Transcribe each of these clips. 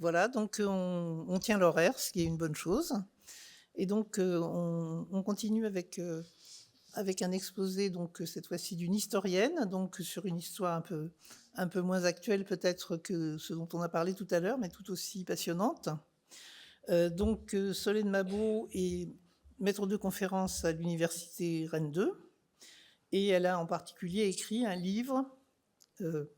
Voilà, donc on tient l'horaire, ce qui est une bonne chose. Et donc on continue avec un exposé, donc cette fois-ci d'une historienne, donc sur une histoire un peu moins actuelle peut-être que ce dont on a parlé tout à l'heure, mais tout aussi passionnante. Donc Solène Mabot est maître de conférence à l'université Rennes 2, et elle a en particulier écrit un livre,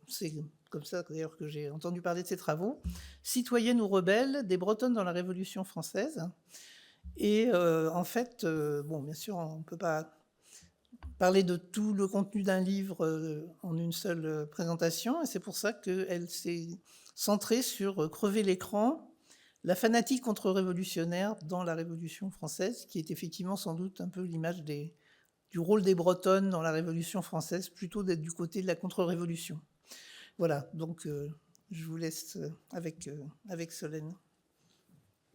c'est comme ça d'ailleurs que j'ai entendu parler de ses travaux, Citoyenne ou rebelle, des Bretonnes dans la Révolution française. Et en fait, bon, bien sûr, on ne peut pas parler de tout le contenu d'un livre en une seule présentation, et c'est pour ça qu'elle s'est centrée sur crever l'écran, la fanatique contre-révolutionnaire dans la Révolution française, qui est effectivement sans doute un peu l'image du rôle des Bretonnes dans la Révolution française, plutôt d'être du côté de la contre-révolution. Voilà, donc je vous laisse avec Solène.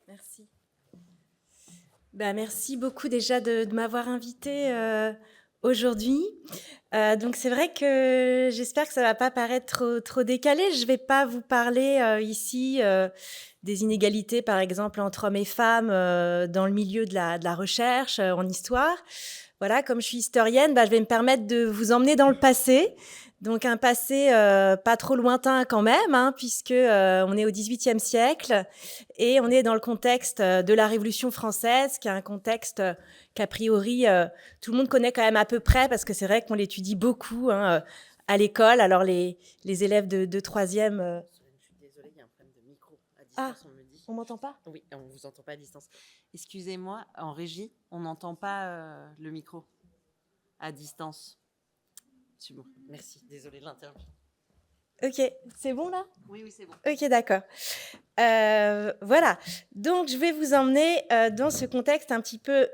Merci. Merci beaucoup déjà de m'avoir invitée aujourd'hui. Donc c'est vrai que j'espère que ça ne va pas paraître trop décalé. Je ne vais pas vous parler ici des inégalités, par exemple, entre hommes et femmes dans le milieu de la recherche en histoire. Voilà, comme je suis historienne, je vais me permettre de vous emmener dans le passé. Donc un passé pas trop lointain quand même, puisque on est au XVIIIe siècle et on est dans le contexte de la Révolution française, qui est un contexte qu'a priori tout le monde connaît quand même à peu près, parce que c'est vrai qu'on l'étudie beaucoup à l'école. Alors les élèves de troisième... Je suis désolée, il y a un problème de micro à distance, on me dit. On m'entend pas ? Oui, on ne vous entend pas à distance. Excusez-moi, en régie, on n'entend pas le micro à distance. C'est bon, merci, désolée de l'interview. Ok, c'est bon là ? Oui, c'est bon. Ok, d'accord. Voilà, donc je vais vous emmener dans ce contexte un petit peu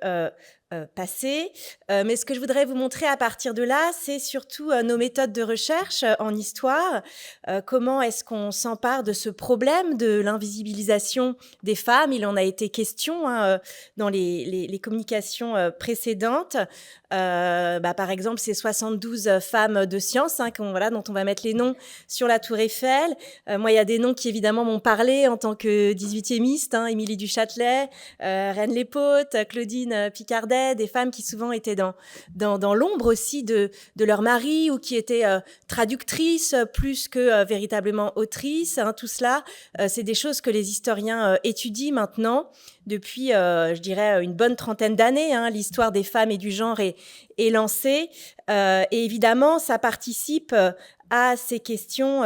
passé, mais ce que je voudrais vous montrer à partir de là, c'est surtout nos méthodes de recherche en histoire. Comment est-ce qu'on s'empare de ce problème de l'invisibilisation des femmes ? Il en a été question dans les communications précédentes. Par exemple, ces 72 femmes de science dont on va mettre les noms sur la Tour Eiffel. Moi, il y a des noms qui évidemment m'ont parlé en tant que 18e, Émilie du Châtelet, Reine Lépaute, Claudine Picardet, des femmes qui souvent étaient dans l'ombre aussi de leur mari, ou qui étaient traductrices plus que véritablement autrices. Tout cela, c'est des choses que les historiens étudient maintenant depuis, je dirais, une bonne trentaine d'années. L'histoire des femmes et du genre est lancée. Et évidemment, ça participe à ces questions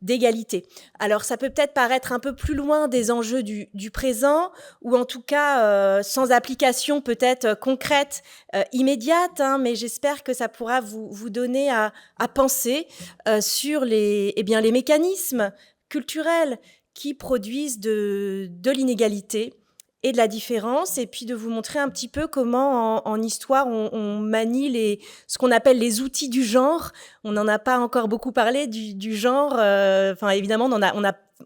d'égalité. Alors, ça peut peut-être paraître un peu plus loin des enjeux du présent, ou en tout cas sans application peut-être concrète, immédiate, mais j'espère que ça pourra vous donner à penser sur les mécanismes culturels qui produisent de l'inégalité et de la différence, et puis de vous montrer un petit peu comment en histoire on manie ce qu'on appelle les outils du genre. On n'en a pas encore beaucoup parlé du genre, évidemment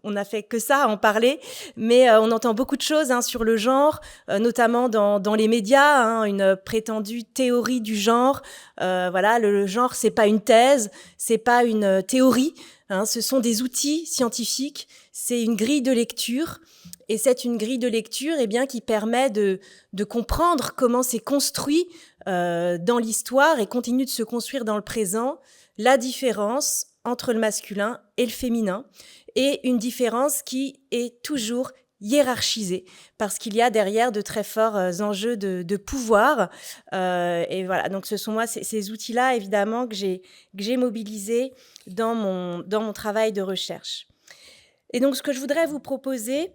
on a fait que ça, en parler, mais on entend beaucoup de choses sur le genre, notamment dans les médias, une prétendue théorie du genre. Le genre, c'est pas une thèse, c'est pas une théorie, ce sont des outils scientifiques, c'est une grille de lecture. Et c'est une grille de lecture qui permet de comprendre comment s'est construit dans l'histoire et continue de se construire dans le présent la différence entre le masculin et le féminin, et une différence qui est toujours hiérarchisée, parce qu'il y a derrière de très forts enjeux de pouvoir. Et voilà, donc ce sont ces outils-là, évidemment, que j'ai mobilisés dans mon travail de recherche. Et donc, ce que je voudrais vous proposer,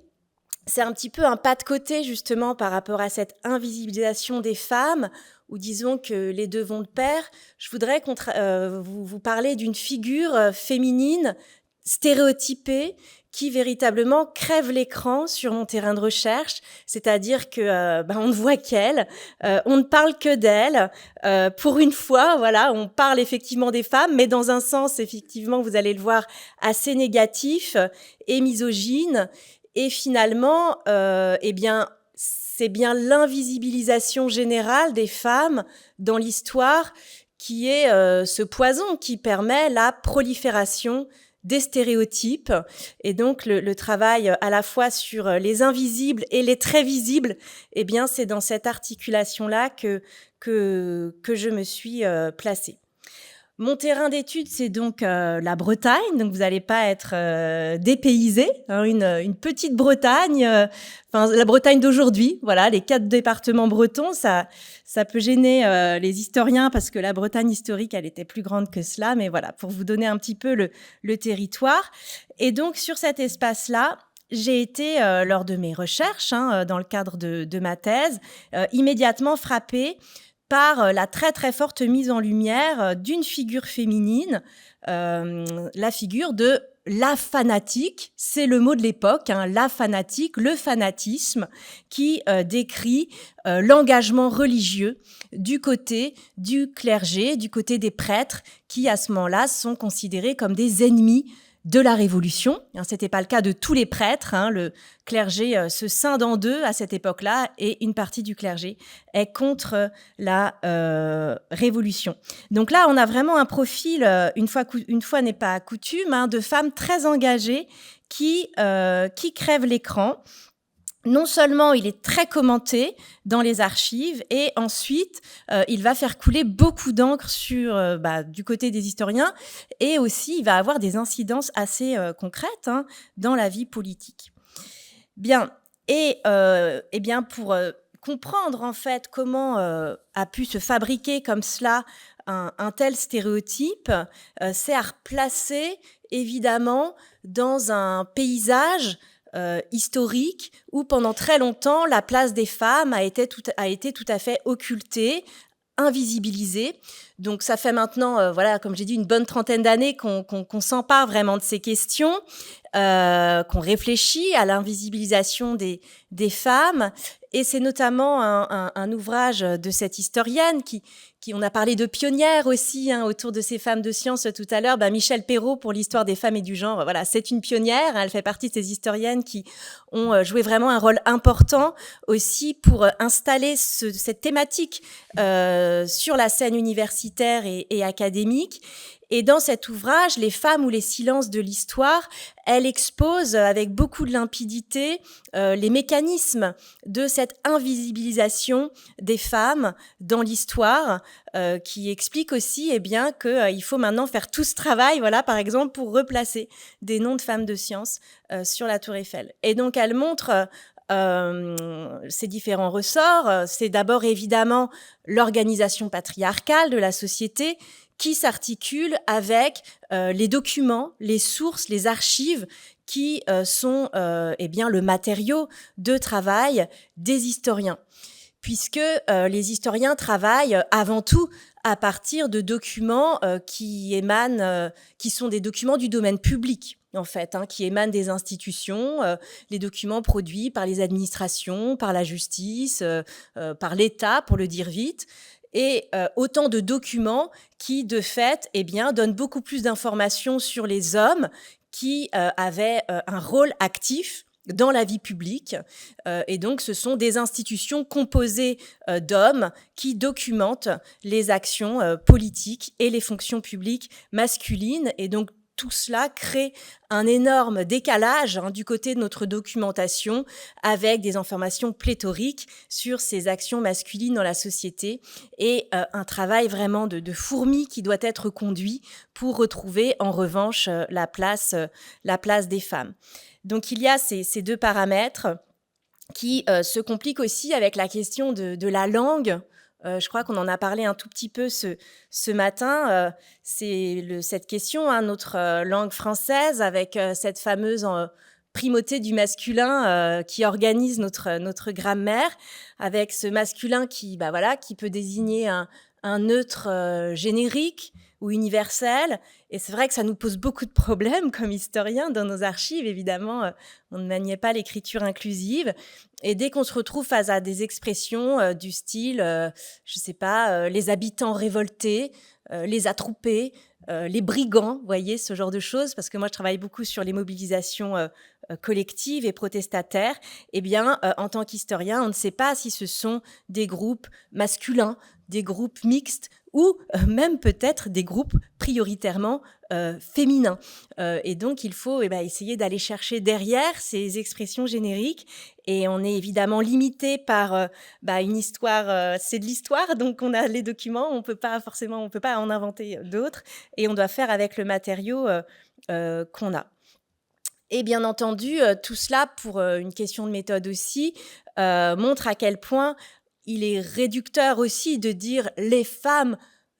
c'est un petit peu un pas de côté, justement, par rapport à cette invisibilisation des femmes, ou disons que les deux vont de pair. Je voudrais vous parler d'une figure féminine stéréotypée qui véritablement crève l'écran sur mon terrain de recherche, c'est-à-dire que on ne voit qu'elle, on ne parle que d'elle. Pour une fois, voilà, on parle effectivement des femmes, mais dans un sens, effectivement, vous allez le voir, assez négatif et misogyne. Et finalement, c'est bien l'invisibilisation générale des femmes dans l'histoire qui est ce poison qui permet la prolifération des stéréotypes. Et donc, le travail à la fois sur les invisibles et les très visibles, eh bien, c'est dans cette articulation-là que je me suis placée. Mon terrain d'étude, c'est donc la Bretagne, donc vous n'allez pas être dépaysés, hein, une petite Bretagne, la Bretagne d'aujourd'hui, voilà, les 4 départements bretons, ça peut gêner les historiens parce que la Bretagne historique, elle était plus grande que cela, mais voilà, pour vous donner un petit peu le territoire. Et donc, sur cet espace-là, j'ai été, lors de mes recherches, dans le cadre de ma thèse, immédiatement frappée par la très très forte mise en lumière d'une figure féminine, la figure de la fanatique, c'est le mot de l'époque, la fanatique, le fanatisme, qui décrit l'engagement religieux du côté du clergé, du côté des prêtres, qui à ce moment-là sont considérés comme des ennemis de la Révolution. C'était pas le cas de tous les prêtres. Le clergé se scinde en deux à cette époque-là et une partie du clergé est contre la Révolution. Donc là, on a vraiment un profil, une fois n'est pas coutume, de femmes très engagées qui crèvent l'écran. Non seulement il est très commenté dans les archives, et ensuite il va faire couler beaucoup d'encre du côté des historiens, et aussi il va avoir des incidences assez concrètes dans la vie politique. Bien, et bien pour comprendre en fait comment a pu se fabriquer comme cela un tel stéréotype, c'est à replacer évidemment dans un paysage historique où pendant très longtemps la place des femmes a été tout à fait occultée, invisibilisée. Donc ça fait maintenant, comme j'ai dit, une bonne trentaine d'années qu'on s'empare vraiment de ces questions, qu'on réfléchit à l'invisibilisation des femmes. Et c'est notamment un ouvrage de cette historienne qui on a parlé de pionnière aussi autour de ces femmes de science tout à l'heure. Michèle Perrault, pour l'histoire des femmes et du genre, voilà, c'est une pionnière. Elle fait partie de ces historiennes qui ont joué vraiment un rôle important aussi pour installer cette thématique sur la scène universitaire et académique. Et dans cet ouvrage, Les femmes ou les silences de l'histoire, elle expose avec beaucoup de limpidité les mécanismes de cette invisibilisation des femmes dans l'histoire, qui explique aussi qu'il faut maintenant faire tout ce travail, par exemple, pour replacer des noms de femmes de science sur la Tour Eiffel. Et donc, elle montre ces différents ressorts. C'est d'abord évidemment l'organisation patriarcale de la société qui s'articule avec les documents, les sources, les archives qui sont le matériau de travail des historiens. Puisque les historiens travaillent avant tout à partir de documents qui sont des documents du domaine public, en fait, qui émanent des institutions, les documents produits par les administrations, par la justice, par l'État, pour le dire vite. Et autant de documents qui, de fait, donnent beaucoup plus d'informations sur les hommes qui avaient un rôle actif dans la vie publique. Et donc, ce sont des institutions composées d'hommes qui documentent les actions politiques et les fonctions publiques masculines. Et donc, tout cela crée un énorme décalage du côté de notre documentation, avec des informations pléthoriques sur ces actions masculines dans la société, et un travail vraiment de fourmi qui doit être conduit pour retrouver en revanche la place des femmes. Donc il y a ces deux paramètres qui se compliquent aussi avec la question de la langue. Je crois qu'on en a parlé un tout petit peu ce matin. C'est cette question, notre langue française, avec cette fameuse primauté du masculin qui organise notre grammaire, avec ce masculin qui peut désigner un neutre générique ou universel. Et c'est vrai que ça nous pose beaucoup de problèmes comme historiens dans nos archives. Évidemment, on ne maniait pas l'écriture inclusive. Et dès qu'on se retrouve face à des expressions du style, les habitants révoltés, les attroupés, les brigands, vous voyez, ce genre de choses, parce que moi je travaille beaucoup sur les mobilisations collectives et protestataires. Eh bien, en tant qu'historien, on ne sait pas si ce sont des groupes masculins, des groupes mixtes ou même peut-être des groupes prioritairement féminins. Et donc, il faut essayer d'aller chercher derrière ces expressions génériques. Et on est évidemment limité par une histoire, c'est de l'histoire, donc on a les documents, on peut pas en inventer d'autres, et on doit faire avec le matériau qu'on a. Et bien entendu, tout cela, pour une question de méthode aussi, montre à quel point il est réducteur aussi de dire les femmes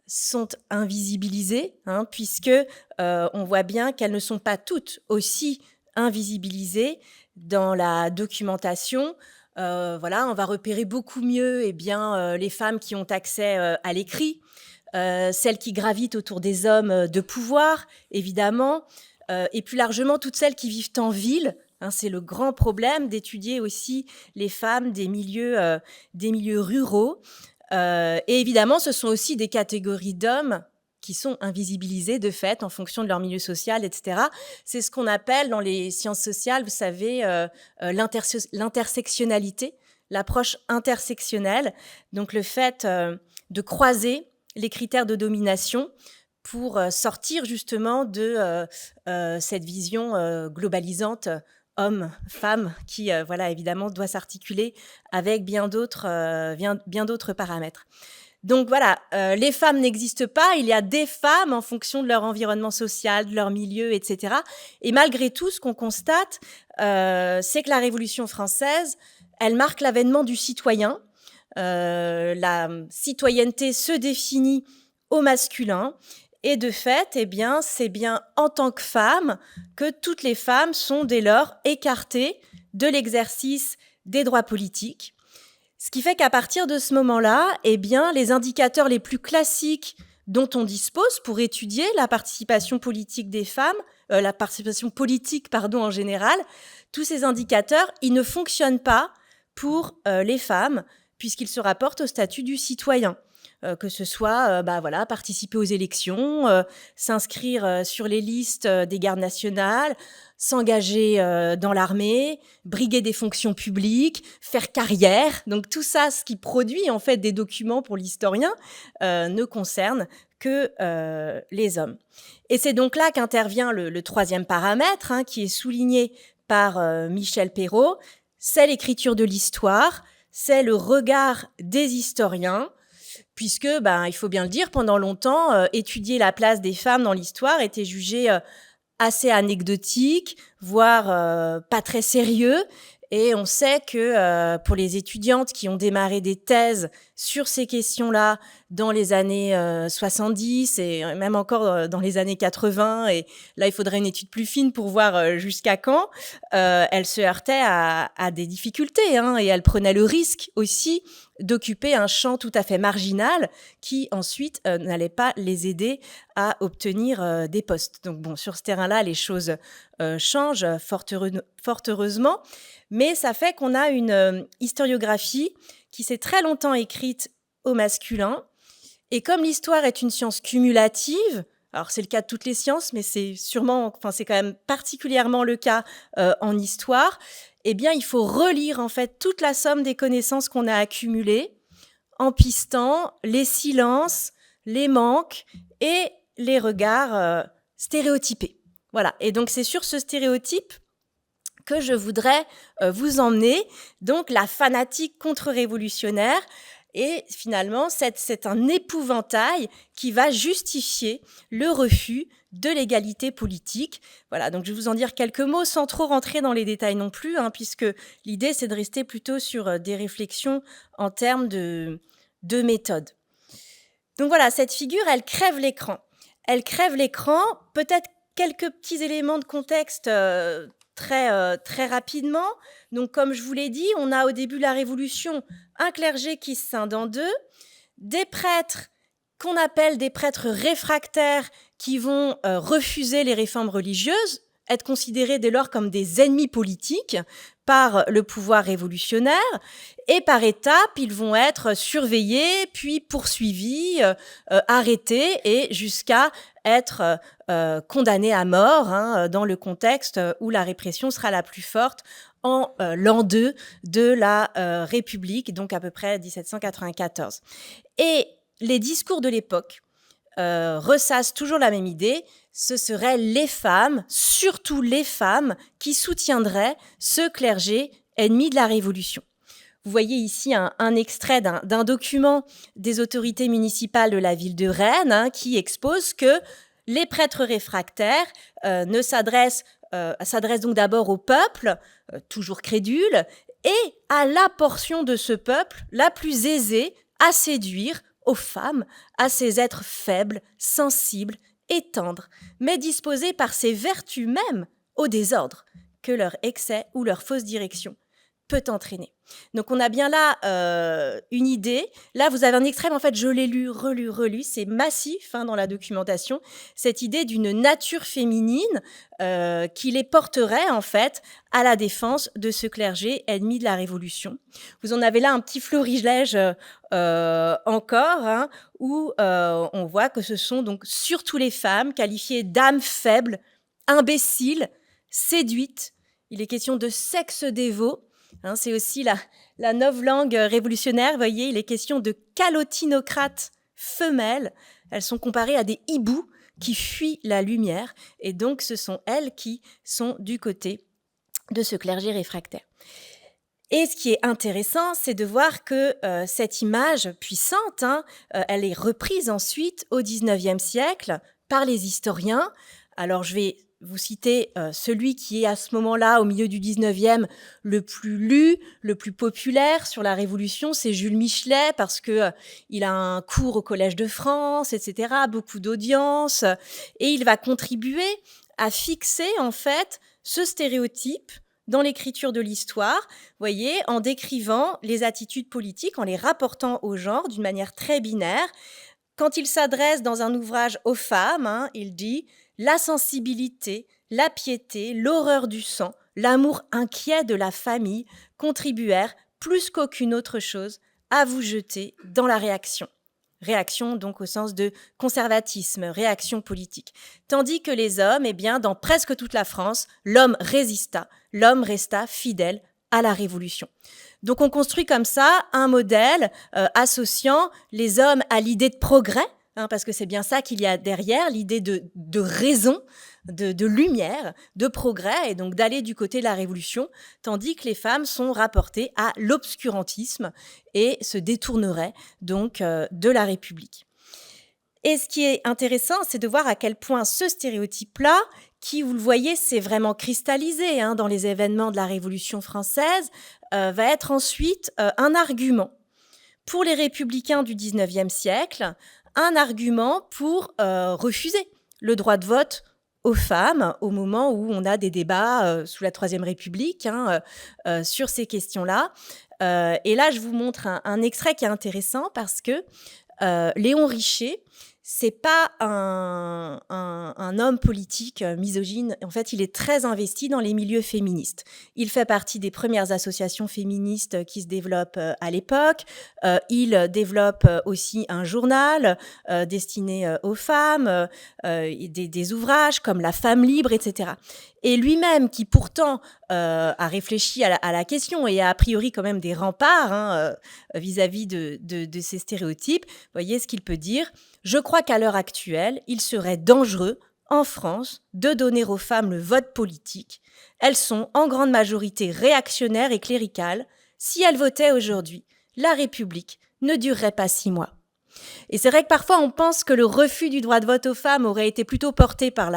sont invisibilisées, puisque on voit bien qu'elles ne sont pas toutes aussi invisibilisées dans la documentation. On va repérer beaucoup mieux les femmes qui ont accès à l'écrit, celles qui gravitent autour des hommes de pouvoir, évidemment, et plus largement toutes celles qui vivent en ville. C'est le grand problème d'étudier aussi les femmes des milieux ruraux. Et évidemment, ce sont aussi des catégories d'hommes qui sont invisibilisés de fait en fonction de leur milieu social, etc. C'est ce qu'on appelle dans les sciences sociales, vous savez, l'intersectionnalité, l'approche intersectionnelle. Donc le fait de croiser les critères de domination pour sortir justement de cette vision globalisante homme-femme qui, évidemment, doit s'articuler avec bien d'autres paramètres. Donc voilà, les femmes n'existent pas, il y a des femmes en fonction de leur environnement social, de leur milieu, etc. Et malgré tout, ce qu'on constate, c'est que la Révolution française, elle marque l'avènement du citoyen. La citoyenneté se définit au masculin. Et de fait, c'est bien en tant que femme que toutes les femmes sont dès lors écartées de l'exercice des droits politiques. Ce qui fait qu'à partir de ce moment-là, les indicateurs les plus classiques dont on dispose pour étudier la participation politique des femmes, en général, tous ces indicateurs, ils ne fonctionnent pas pour les femmes, puisqu'ils se rapportent au statut du citoyen. Que ce soit participer aux élections, s'inscrire sur les listes des gardes nationales, s'engager dans l'armée, briguer des fonctions publiques, faire carrière. Donc tout ça, ce qui produit en fait des documents pour l'historien, ne concerne que les hommes. Et c'est donc là qu'intervient le troisième paramètre, qui est souligné par Michel Perrault, c'est l'écriture de l'histoire, c'est le regard des historiens, puisque, il faut bien le dire, pendant longtemps, étudier la place des femmes dans l'histoire était jugé assez anecdotique, voire pas très sérieux. Et on sait que pour les étudiantes qui ont démarré des thèses sur ces questions-là dans les années 70 et même encore dans les années 80, et là il faudrait une étude plus fine pour voir jusqu'à quand, elles se heurtaient à des difficultés, et elles prenaient le risque aussi d'occuper un champ tout à fait marginal qui ensuite n'allait pas les aider à obtenir des postes. Donc bon, sur ce terrain-là, les choses changent fort heureusement, mais ça fait qu'on a une historiographie qui s'est très longtemps écrite au masculin. Et comme l'histoire est une science cumulative, alors c'est le cas de toutes les sciences, mais c'est quand même particulièrement le cas en histoire, il faut relire en fait toute la somme des connaissances qu'on a accumulées en pistant les silences, les manques et les regards stéréotypés. Voilà, et donc c'est sur ce stéréotype que je voudrais vous emmener, donc la fanatique contre-révolutionnaire. Et finalement, c'est un épouvantail qui va justifier le refus de l'égalité politique. Voilà, donc je vais vous en dire quelques mots sans trop rentrer dans les détails non plus, puisque l'idée, c'est de rester plutôt sur des réflexions en termes de méthode. Donc voilà, cette figure, elle crève l'écran. Elle crève l'écran, peut-être quelques petits éléments de contexte très rapidement. Donc, comme je vous l'ai dit, on a au début de la Révolution un clergé qui se scinde en deux, des prêtres qu'on appelle des prêtres réfractaires qui vont refuser les réformes religieuses, être considérés dès lors comme des ennemis politiques par le pouvoir révolutionnaire, et par étapes, ils vont être surveillés, puis poursuivis, arrêtés, et jusqu'à être condamnés à mort, dans le contexte où la répression sera la plus forte en l'an 2 de la République, donc à peu près 1794. Et les discours de l'époque ressassent toujours la même idée, ce seraient les femmes, surtout les femmes, qui soutiendraient ce clergé ennemi de la Révolution. Vous voyez ici un extrait d'un document des autorités municipales de la ville de Rennes, qui expose que les prêtres réfractaires s'adressent donc d'abord au peuple, toujours crédule, et à la portion de ce peuple la plus aisée à séduire, aux femmes, à ces êtres faibles, sensibles et tendres, mais disposés par ces vertus mêmes au désordre que leur excès ou leur fausse direction peut entraîner. Donc on a bien là une idée. Là, vous avez un extrait, mais en fait, je l'ai lu, relu. C'est massif dans la documentation. Cette idée d'une nature féminine qui les porterait en fait à la défense de ce clergé ennemi de la Révolution. Vous en avez là un petit florilège encore, où on voit que ce sont donc surtout les femmes qualifiées d'âmes faibles, imbéciles, séduites. Il est question de sexe dévot. C'est aussi la novlangue révolutionnaire. Vous voyez, il est question de calotinocrates femelles. Elles sont comparées à des hiboux qui fuient la lumière. Et donc, ce sont elles qui sont du côté de ce clergé réfractaire. Et ce qui est intéressant, c'est de voir que cette image puissante, elle est reprise ensuite au XIXe siècle par les historiens. Alors, je vais vous citer celui qui est à ce moment-là, au milieu du 19e, le plus lu, le plus populaire sur la Révolution, c'est Jules Michelet, parce qu'il a un cours au Collège de France, etc., beaucoup d'audience, et il va contribuer à fixer, en fait, ce stéréotype dans l'écriture de l'histoire, vous voyez, en décrivant les attitudes politiques, en les rapportant au genre d'une manière très binaire. Quand il s'adresse dans un ouvrage aux femmes, il dit « La sensibilité, la piété, l'horreur du sang, l'amour inquiet de la famille contribuèrent, plus qu'aucune autre chose, à vous jeter dans la réaction. » Réaction donc au sens de conservatisme, réaction politique. Tandis que les hommes, dans presque toute la France, l'homme résista, l'homme resta fidèle à la Révolution. Donc on construit comme ça un modèle associant les hommes à l'idée de progrès, parce que c'est bien ça qu'il y a derrière, l'idée de raison, de lumière, de progrès, et donc d'aller du côté de la Révolution, tandis que les femmes sont rapportées à l'obscurantisme et se détourneraient donc de la République. Et ce qui est intéressant, c'est de voir à quel point ce stéréotype-là, qui, vous le voyez, s'est vraiment cristallisé dans les événements de la Révolution française, va être ensuite un argument pour les républicains du XIXe siècle, un argument pour refuser le droit de vote aux femmes au moment où on a des débats sous la Troisième République sur ces questions-là. Et là, je vous montre un extrait qui est intéressant parce que Léon Richer, c'est pas un homme politique misogyne. En fait, il est très investi dans les milieux féministes. Il fait partie des premières associations féministes qui se développent à l'époque. Il développe aussi un journal destiné aux femmes, des ouvrages comme La Femme libre, etc. Et lui-même, qui pourtant a réfléchi à la question et a priori quand même des remparts vis-à-vis de ces stéréotypes, voyez ce qu'il peut dire. Je crois qu'à l'heure actuelle, il serait dangereux, en France, de donner aux femmes le vote politique. Elles sont en grande majorité réactionnaires et cléricales. Si elles votaient aujourd'hui, la République ne durerait pas 6 mois. Et c'est vrai que parfois on pense que le refus du droit de vote aux femmes aurait été plutôt porté par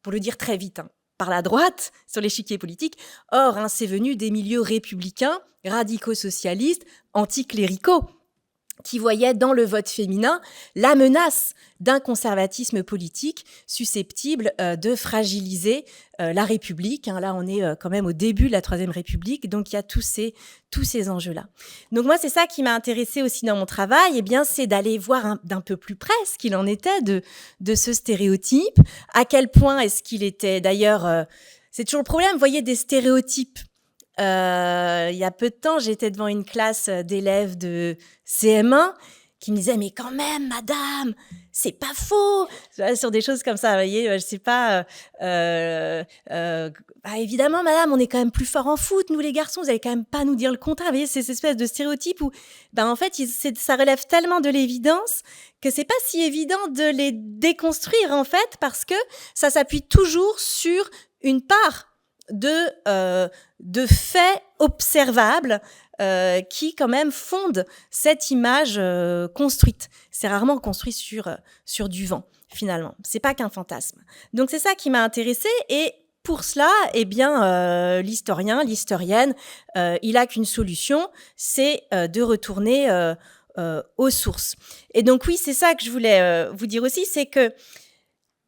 pour le dire très vite, par la droite sur l'échiquier politique. Or, c'est venu des milieux républicains, radicaux socialistes, anticléricaux. qui voyait dans le vote féminin la menace d'un conservatisme politique susceptible de fragiliser la République. Là, on est quand même au début de la Troisième République, donc il y a tous ces enjeux-là. Donc moi, c'est ça qui m'a intéressée aussi dans mon travail, eh bien, c'est d'aller voir d'un peu plus près ce qu'il en était de ce stéréotype, à quel point est-ce qu'il était d'ailleurs... c'est toujours le problème, vous voyez, des stéréotypes. Il y a peu de temps, j'étais devant une classe d'élèves de CM1 qui me disaient « Mais quand même, madame, c'est pas faux !» Sur des choses comme ça, vous voyez, je sais pas... évidemment, madame, on est quand même plus fort en foot, nous les garçons, vous allez quand même pas nous dire le contraire. Vous voyez, ces espèces de stéréotypes où, en fait, ça relève tellement de l'évidence que c'est pas si évident de les déconstruire, en fait, parce que ça s'appuie toujours sur une part de faits observables qui quand même fondent cette image construite. C'est rarement construit sur du vent, finalement. C'est pas qu'un fantasme. Donc c'est ça qui m'a intéressée et pour cela, eh bien, l'historienne, il a qu'une solution, c'est de retourner aux sources. Et donc oui, c'est ça que je voulais vous dire aussi, c'est que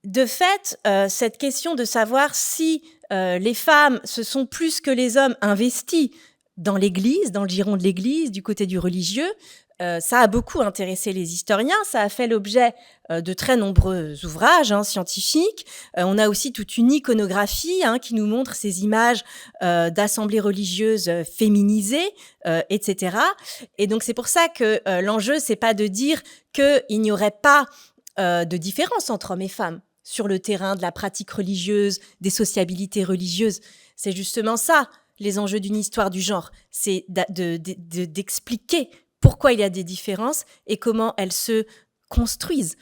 de fait, cette question de savoir si les femmes se sont plus que les hommes investis dans l'Église, dans le giron de l'Église, du côté du religieux, ça a beaucoup intéressé les historiens. Ça a fait l'objet de très nombreux ouvrages scientifiques. On a aussi toute une iconographie qui nous montre ces images d'assemblées religieuses féminisées, etc. Et donc c'est pour ça que l'enjeu, c'est pas de dire qu'il n'y aurait pas de différence entre hommes et femmes sur le terrain de la pratique religieuse, des sociabilités religieuses. C'est justement ça, les enjeux d'une histoire du genre. C'est d'expliquer pourquoi il y a des différences et comment elles se construisent.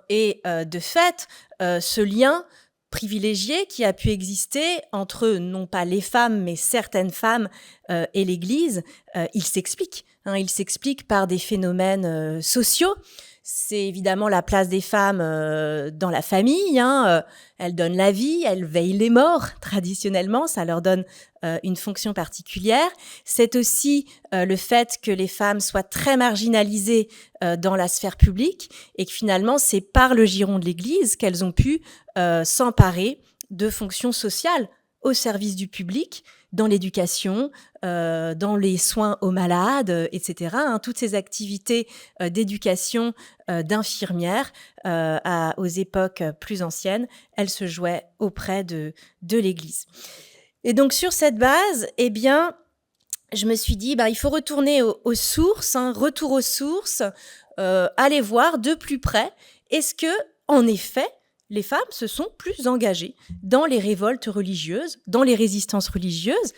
Et de fait, ce lien privilégié qui a pu exister entre, non pas les femmes, mais certaines femmes et l'Église, il s'explique. Il s'explique par des phénomènes sociaux. C'est évidemment la place des femmes dans la famille. Elles donnent la vie, elles veillent les morts, traditionnellement. Ça leur donne une fonction particulière. C'est aussi le fait que les femmes soient très marginalisées dans la sphère publique et que finalement, c'est par le giron de l'Église qu'elles ont pu s'emparer de fonctions sociales au service du public, dans l'éducation, dans les soins aux malades, etc. Toutes ces activités d'éducation d'infirmières aux époques plus anciennes, elles se jouaient auprès de l'Église. Et donc, sur cette base, eh bien, je me suis dit, il faut retourner aux sources, retour aux sources, aller voir de plus près, est-ce que, en effet, les femmes se sont plus engagées dans les révoltes religieuses, dans les résistances religieuses.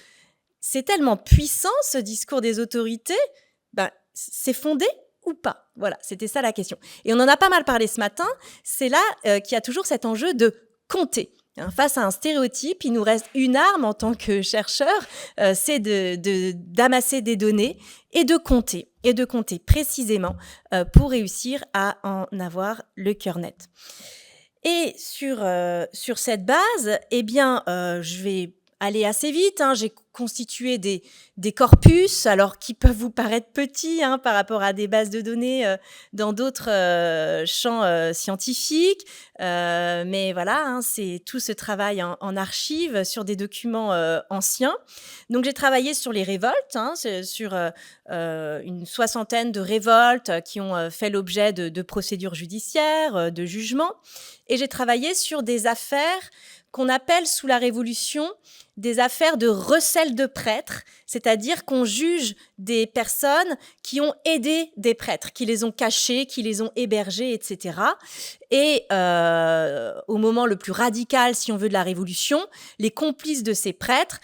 C'est tellement puissant, ce discours des autorités, c'est fondé ou pas? Voilà, c'était ça la question. Et on en a pas mal parlé ce matin, c'est là qu'il y a toujours cet enjeu de compter. Face à un stéréotype, il nous reste une arme en tant que chercheur, c'est d'amasser des données et de compter précisément pour réussir à en avoir le cœur net. Et sur cette base, eh bien, je vais aller assez vite. J'ai constitué des corpus, alors qui peuvent vous paraître petits par rapport à des bases de données dans d'autres champs scientifiques. Mais voilà, c'est tout ce travail en archives sur des documents anciens. Donc, j'ai travaillé sur les révoltes, sur une soixantaine de révoltes qui ont fait l'objet de procédures judiciaires, de jugements. Et j'ai travaillé sur des affaires qu'on appelle sous la Révolution des affaires de recel de prêtres, c'est-à-dire qu'on juge des personnes qui ont aidé des prêtres, qui les ont cachés, qui les ont hébergés, etc. Et au moment le plus radical, si on veut, de la Révolution, les complices de ces prêtres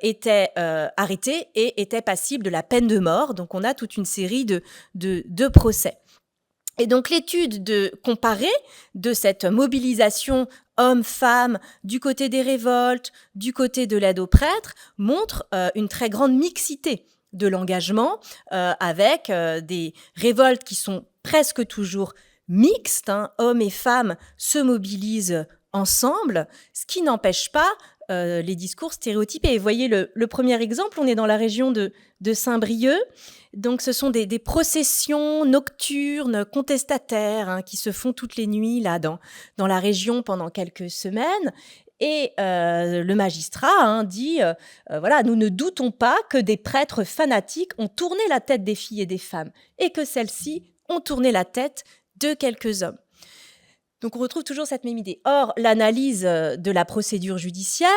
étaient arrêtés et étaient passibles de la peine de mort. Donc on a toute une série de procès. Et donc l'étude comparée de cette mobilisation hommes-femmes du côté des révoltes, du côté de l'aide aux prêtres, montre une très grande mixité de l'engagement avec des révoltes qui sont presque toujours mixtes. Hommes et femmes se mobilisent ensemble, ce qui n'empêche pas les discours stéréotypés. Et vous voyez le premier exemple, on est dans la région de Saint-Brieuc. Donc, ce sont des processions nocturnes, contestataires, hein, qui se font toutes les nuits là dans la région pendant quelques semaines. Et le magistrat, hein, dit voilà, nous ne doutons pas que des prêtres fanatiques ont tourné la tête des filles et des femmes, et que celles-ci ont tourné la tête de quelques hommes. Donc on retrouve toujours cette même idée. Or, l'analyse de la procédure judiciaire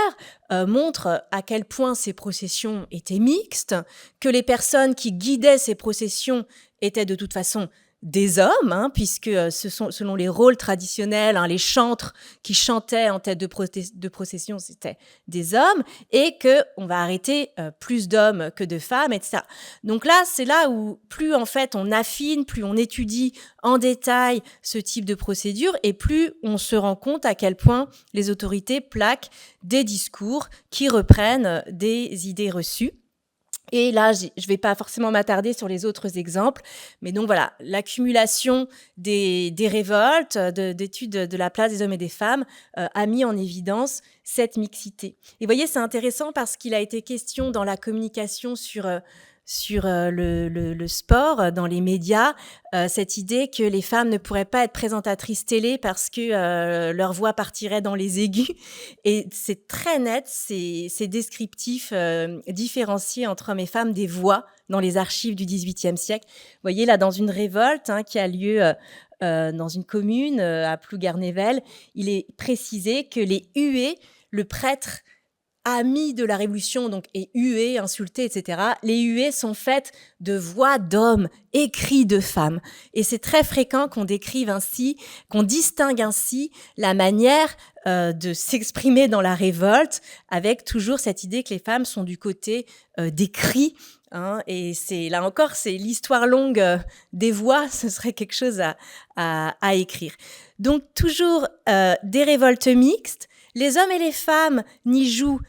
montre à quel point ces processions étaient mixtes, que les personnes qui guidaient ces processions étaient de toute façon des hommes, hein, puisque ce sont, selon les rôles traditionnels, hein, les chantres qui chantaient en tête de procession, c'était des hommes, et qu'on va arrêter plus d'hommes que de femmes, etc. Donc là, c'est là où plus en fait on affine, plus on étudie en détail ce type de procédure, et plus on se rend compte à quel point les autorités plaquent des discours qui reprennent des idées reçues. Et là, je ne vais pas forcément m'attarder sur les autres exemples, mais donc voilà, l'accumulation des révoltes, d'études de la place des hommes et des femmes a mis en évidence cette mixité. Et vous voyez, c'est intéressant parce qu'il a été question dans la communication sur le sport, dans les médias, cette idée que les femmes ne pourraient pas être présentatrices télé parce que leur voix partirait dans les aigus. Et c'est très net, c'est descriptif, différencié entre hommes et femmes des voix dans les archives du XVIIIe siècle. Vous voyez là, dans une révolte, hein, qui a lieu dans une commune à Plougarnével, il est précisé que les huées, le prêtre ami de la Révolution, donc, et huées, insulté, etc. Les huées sont faites de voix d'hommes et cris de femmes. Et c'est très fréquent qu'on décrive ainsi, qu'on distingue ainsi la manière de s'exprimer dans la révolte, avec toujours cette idée que les femmes sont du côté des cris. Hein, et c'est là encore, c'est l'histoire longue des voix, ce serait quelque chose à écrire. Donc toujours des révoltes mixtes. Les hommes et les femmes n'y jouent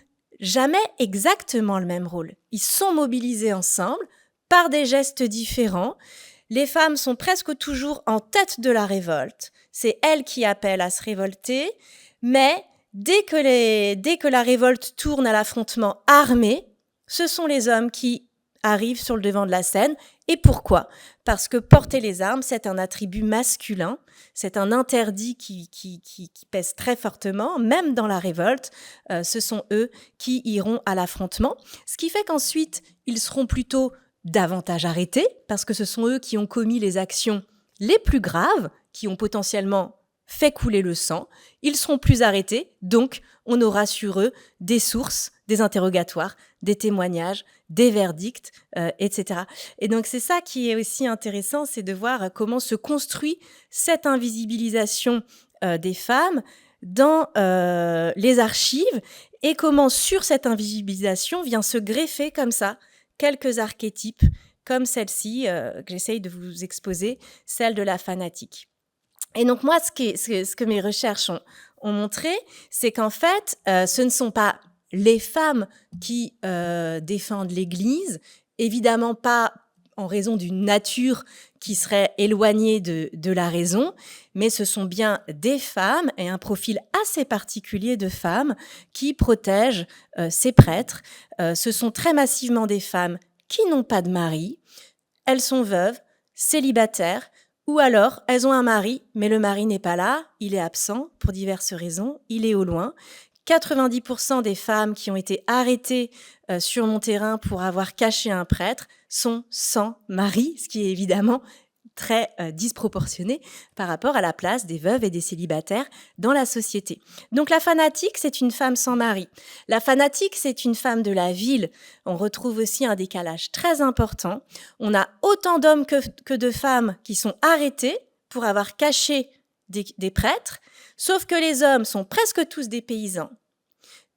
jamais exactement le même rôle. Ils sont mobilisés ensemble par des gestes différents. Les femmes sont presque toujours en tête de la révolte. C'est elles qui appellent à se révolter. Mais dès que la révolte tourne à l'affrontement armé, ce sont les hommes qui arrivent sur le devant de la scène. Et pourquoi ? Parce que porter les armes, c'est un attribut masculin, c'est un interdit qui pèse très fortement, même dans la révolte, ce sont eux qui iront à l'affrontement. Ce qui fait qu'ensuite, ils seront plutôt davantage arrêtés, parce que ce sont eux qui ont commis les actions les plus graves, qui ont potentiellement fait couler le sang. Ils seront plus arrêtés, donc on aura sur eux des sources, des interrogatoires, des témoignages, des verdicts, etc. Et donc c'est ça qui est aussi intéressant, c'est de voir comment se construit cette invisibilisation des femmes dans les archives, et comment sur cette invisibilisation vient se greffer comme ça quelques archétypes comme celle-ci que j'essaye de vous exposer, celle de la fanatique. Et donc moi, ce que mes recherches ont montré, c'est qu'en fait, ce ne sont pas les femmes qui défendent l'Église, évidemment pas en raison d'une nature qui serait éloignée de la raison, mais ce sont bien des femmes et un profil assez particulier de femmes qui protègent ces prêtres. Ce sont très massivement des femmes qui n'ont pas de mari, elles sont veuves, célibataires, ou alors elles ont un mari, mais le mari n'est pas là, il est absent pour diverses raisons, il est au loin. 90% des femmes qui ont été arrêtées sur mon terrain pour avoir caché un prêtre sont sans mari, ce qui est évidemment très disproportionné par rapport à la place des veuves et des célibataires dans la société. Donc la fanatique, c'est une femme sans mari. La fanatique, c'est une femme de la ville. On retrouve aussi un décalage très important. On a autant d'hommes que de femmes qui sont arrêtés pour avoir caché des prêtres, sauf que les hommes sont presque tous des paysans,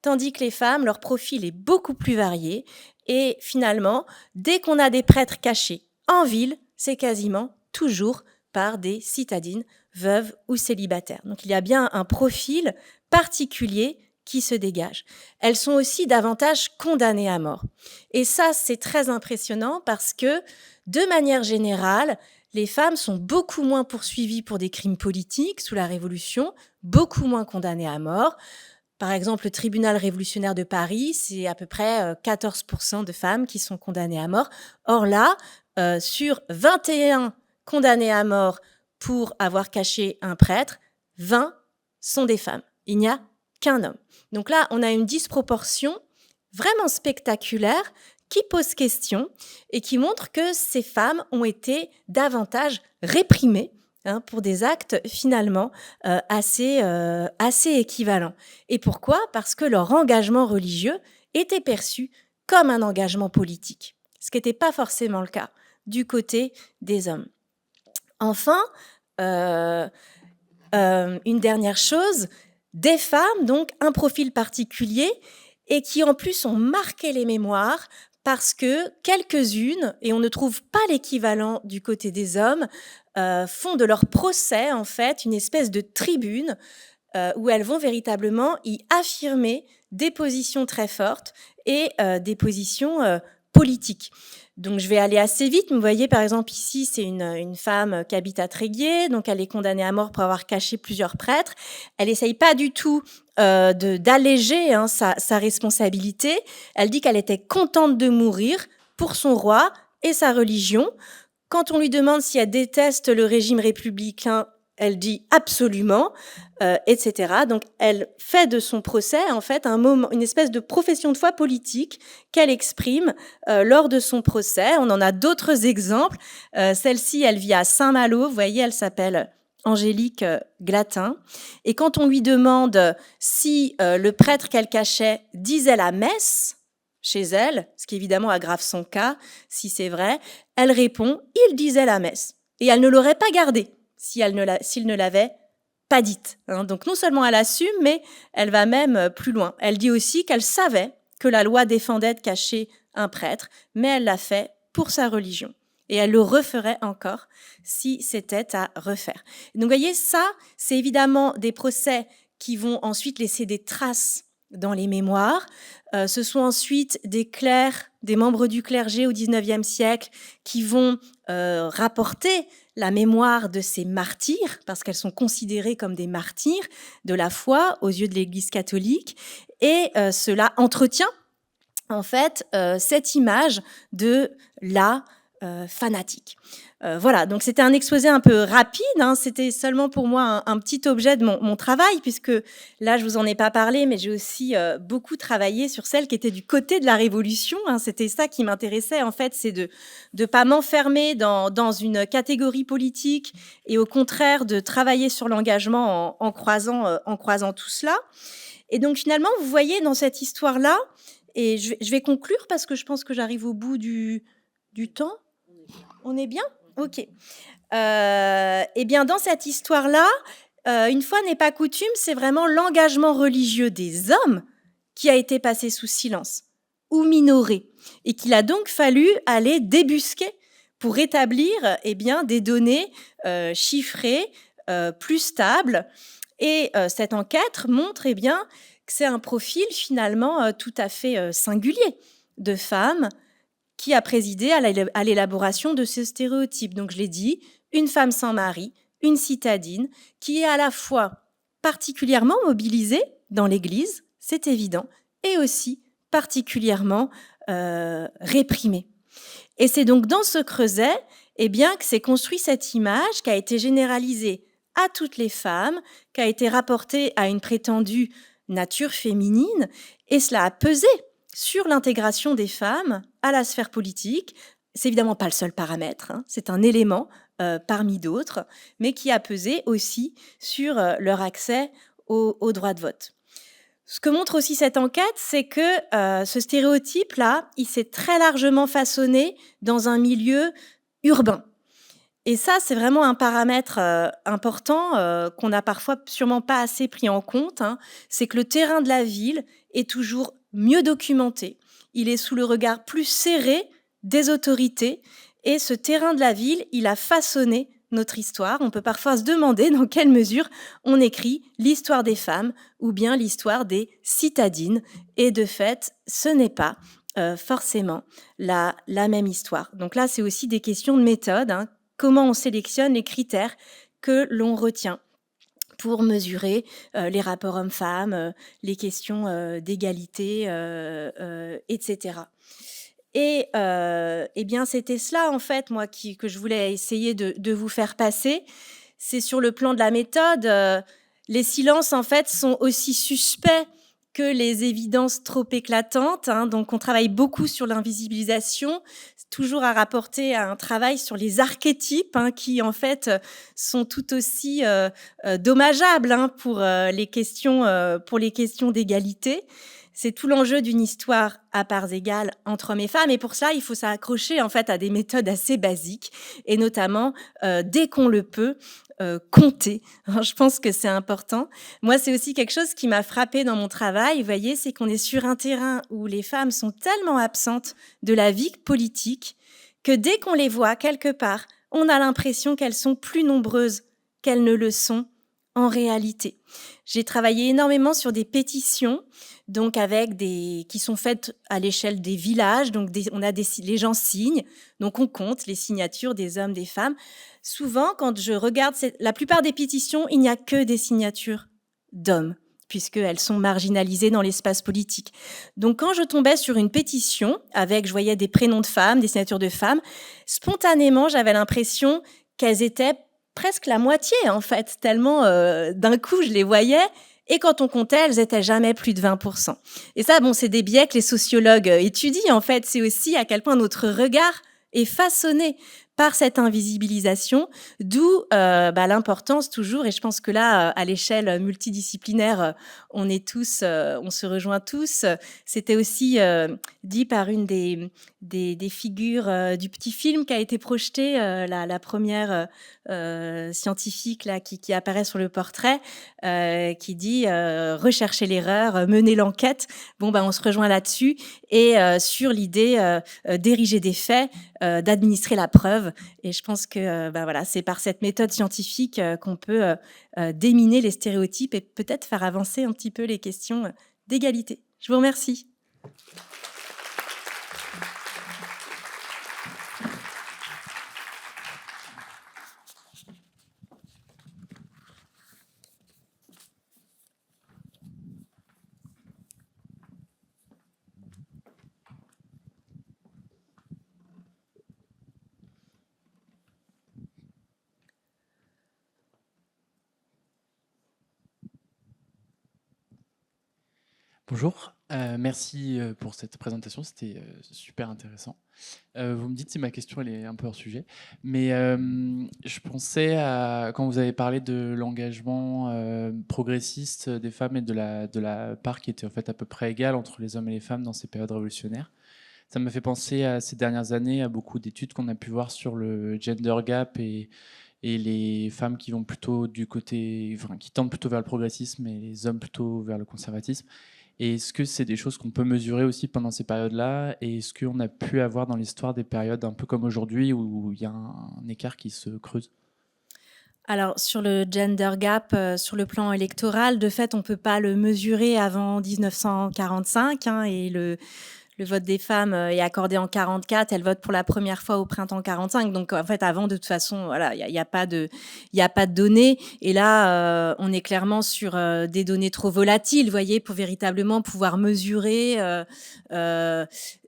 tandis que les femmes, leur profil est beaucoup plus varié, et finalement, dès qu'on a des prêtres cachés en ville, c'est quasiment toujours par des citadines, veuves ou célibataires. Donc il y a bien un profil particulier qui se dégage. Elles sont aussi davantage condamnées à mort. Et ça, c'est très impressionnant parce que, de manière générale, les femmes sont beaucoup moins poursuivies pour des crimes politiques sous la Révolution, beaucoup moins condamnées à mort. Par exemple, le tribunal révolutionnaire de Paris, c'est à peu près 14% de femmes qui sont condamnées à mort. Or là, sur 21 condamnés à mort pour avoir caché un prêtre, 20 sont des femmes. Il n'y a qu'un homme. Donc là, on a une disproportion vraiment spectaculaire qui pose question et qui montre que ces femmes ont été davantage réprimées pour des actes finalement assez équivalents. Et pourquoi ? Parce que leur engagement religieux était perçu comme un engagement politique, ce qui n'était pas forcément le cas du côté des hommes. Enfin, une dernière chose, des femmes, donc un profil particulier, et qui en plus ont marqué les mémoires parce que quelques-unes, et on ne trouve pas l'équivalent du côté des hommes, font de leur procès en fait une espèce de tribune où elles vont véritablement y affirmer des positions très fortes et des positions politiques. Donc je vais aller assez vite. Vous voyez par exemple ici, c'est une femme qui habite à Tréguier, donc elle est condamnée à mort pour avoir caché plusieurs prêtres. Elle essaye pas du tout d'alléger sa responsabilité. Elle dit qu'elle était contente de mourir pour son roi et sa religion. Quand on lui demande si elle déteste le régime républicain, elle dit absolument, etc. Donc, elle fait de son procès, en fait, une espèce de profession de foi politique qu'elle exprime lors de son procès. On en a d'autres exemples. Celle-ci, elle vit à Saint-Malo. Vous voyez, elle s'appelle Angélique Glatin. Et quand on lui demande si le prêtre qu'elle cachait disait la messe chez elle, ce qui évidemment aggrave son cas, si c'est vrai, elle répond « il disait la messe ». Et elle ne l'aurait pas gardée s'il ne l'avait pas dite. Donc non seulement elle assume, mais elle va même plus loin. Elle dit aussi qu'elle savait que la loi défendait de cacher un prêtre, mais elle l'a fait pour sa religion. Et elle le referait encore si c'était à refaire. Donc vous voyez, ça, c'est évidemment des procès qui vont ensuite laisser des traces dans les mémoires. Ce sont ensuite des clercs, des membres du clergé au XIXe siècle qui vont rapporter la mémoire de ces martyrs, parce qu'elles sont considérées comme des martyrs de la foi aux yeux de l'Église catholique, et cela entretient en fait cette image de la fanatique. Voilà, donc c'était un exposé un peu rapide, c'était seulement pour moi un petit objet de mon travail, puisque là je vous en ai pas parlé, mais j'ai aussi beaucoup travaillé sur celle qui était du côté de la Révolution. C'était ça qui m'intéressait en fait, c'est de pas m'enfermer dans une catégorie politique et au contraire de travailler sur l'engagement en croisant tout cela. Et donc finalement, vous voyez dans cette histoire-là, et je vais conclure parce que je pense que j'arrive au bout du temps. On est bien ? Ok. Eh bien, dans cette histoire-là, une fois n'est pas coutume, c'est vraiment l'engagement religieux des hommes qui a été passé sous silence ou minoré et qu'il a donc fallu aller débusquer pour établir des données chiffrées, plus stables. Et cette enquête montre que c'est un profil finalement tout à fait singulier de femmes qui a présidé à l'élaboration de ce stéréotype. Donc, je l'ai dit, une femme sans mari, une citadine, qui est à la fois particulièrement mobilisée dans l'Église, c'est évident, et aussi particulièrement réprimée. Et c'est donc dans ce creuset que s'est construit cette image qui a été généralisée à toutes les femmes, qui a été rapportée à une prétendue nature féminine, et cela a pesé sur l'intégration des femmes à la sphère politique. C'est évidemment pas le seul paramètre, c'est un élément parmi d'autres, mais qui a pesé aussi sur leur accès au droit de vote. Ce que montre aussi cette enquête, c'est que ce stéréotype-là, il s'est très largement façonné dans un milieu urbain. Et ça, c'est vraiment un paramètre important qu'on n'a parfois sûrement pas assez pris en compte. C'est que le terrain de la ville est toujours mieux documenté. Il est sous le regard plus serré des autorités. Et ce terrain de la ville, il a façonné notre histoire. On peut parfois se demander dans quelle mesure on écrit l'histoire des femmes ou bien l'histoire des citadines. Et de fait, ce n'est pas forcément la même histoire. Donc là, c'est aussi des questions de méthode. Comment on sélectionne les critères que l'on retient pour mesurer les rapports hommes-femmes, les questions d'égalité, etc. Et eh bien, c'était cela, en fait, moi, que je voulais essayer de vous faire passer. C'est sur le plan de la méthode, les silences, en fait, sont aussi suspects que les évidences trop éclatantes, hein. Donc, on travaille beaucoup sur l'invisibilisation, toujours à rapporter à un travail sur les archétypes, hein, qui, en fait, sont tout aussi dommageables, hein, pour les questions d'égalité. C'est tout l'enjeu d'une histoire à parts égales entre hommes et femmes. Et pour ça, il faut s'accrocher en fait à des méthodes assez basiques, et notamment, dès qu'on le peut, compter. Je pense que c'est important. Moi, c'est aussi quelque chose qui m'a frappée dans mon travail, vous voyez, c'est qu'on est sur un terrain où les femmes sont tellement absentes de la vie politique que dès qu'on les voit quelque part, on a l'impression qu'elles sont plus nombreuses qu'elles ne le sont en réalité. J'ai travaillé énormément sur des pétitions, donc qui sont faites à l'échelle des villages. Donc les gens signent, donc on compte les signatures des hommes, des femmes. Souvent, quand je regarde la plupart des pétitions, il n'y a que des signatures d'hommes, puisqu'elles sont marginalisées dans l'espace politique. Donc quand je tombais sur une pétition je voyais des prénoms de femmes, des signatures de femmes, spontanément, j'avais l'impression qu'elles étaient presque la moitié, en fait, tellement d'un coup, je les voyais. Et quand on comptait, elles étaient jamais plus de 20%. Et ça, bon, c'est des biais que les sociologues étudient, en fait. C'est aussi à quel point notre regard est façonné par cette invisibilisation, d'où l'importance toujours, et je pense que là, à l'échelle multidisciplinaire, on se rejoint tous. C'était aussi dit par une des figures du petit film qui a été projeté, la première scientifique là, qui apparaît sur le portrait, qui dit rechercher l'erreur, mener l'enquête. Bon, on se rejoint là-dessus, et sur l'idée d'ériger des faits, d'administrer la preuve. Et je pense que c'est par cette méthode scientifique qu'on peut déminer les stéréotypes et peut-être faire avancer un petit peu les questions d'égalité. Je vous remercie. Bonjour, merci pour cette présentation, c'était super intéressant. Vous me dites si ma question elle est un peu hors sujet, mais je pensais à quand vous avez parlé de l'engagement progressiste des femmes et de la part qui était en fait à peu près égale entre les hommes et les femmes dans ces périodes révolutionnaires. Ça m'a fait penser à ces dernières années à beaucoup d'études qu'on a pu voir sur le gender gap et les femmes qui vont plutôt du côté, enfin, qui tendent plutôt vers le progressisme et les hommes plutôt vers le conservatisme. Et est-ce que c'est des choses qu'on peut mesurer aussi pendant ces périodes-là? Et est-ce qu'on a pu avoir dans l'histoire des périodes un peu comme aujourd'hui où il y a un écart qui se creuse? Alors, sur le gender gap, sur le plan électoral, de fait, on ne peut pas le mesurer avant 1945, hein, et le vote des femmes est accordé en 44, elles votent pour la première fois au printemps 45. Donc, en fait, avant, de toute façon, voilà, il y a pas de données. Et là, on est clairement sur des données trop volatiles, vous voyez, pour véritablement pouvoir mesurer.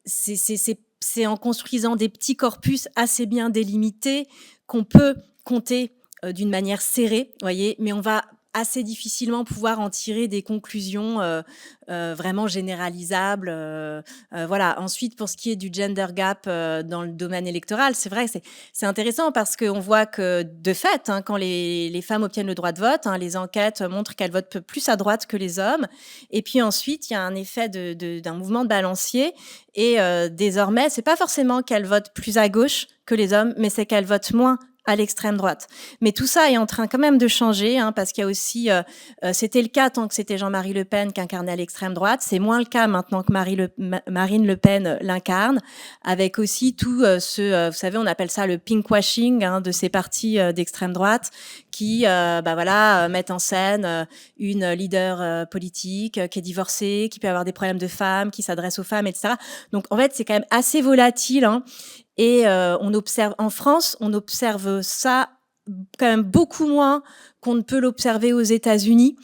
C'est en construisant des petits corpus assez bien délimités qu'on peut compter d'une manière serrée, vous voyez, mais on va assez difficilement pouvoir en tirer des conclusions vraiment généralisables. Voilà. Ensuite, pour ce qui est du gender gap dans le domaine électoral, c'est vrai, c'est intéressant parce qu'on voit que, de fait, hein, quand les femmes obtiennent le droit de vote, hein, les enquêtes montrent qu'elles votent plus à droite que les hommes. Et puis ensuite, il y a un effet d'un mouvement de balancier. Et désormais, c'est pas forcément qu'elles votent plus à gauche que les hommes, mais c'est qu'elles votent moins à l'extrême droite. Mais tout ça est en train quand même de changer, hein, parce qu'il y a aussi, c'était le cas tant que c'était Jean-Marie Le Pen qui incarnait l'extrême droite, c'est moins le cas maintenant que Marine Le Pen l'incarne, avec aussi tout vous savez, on appelle ça le pinkwashing, hein, de ces partis d'extrême droite qui mettent en scène une leader politique qui est divorcée, qui peut avoir des problèmes de femmes, qui s'adresse aux femmes, etc. Donc en fait, c'est quand même assez volatile, hein. Et on observe en France, on observe ça quand même beaucoup moins qu'on ne peut l'observer aux États-Unis,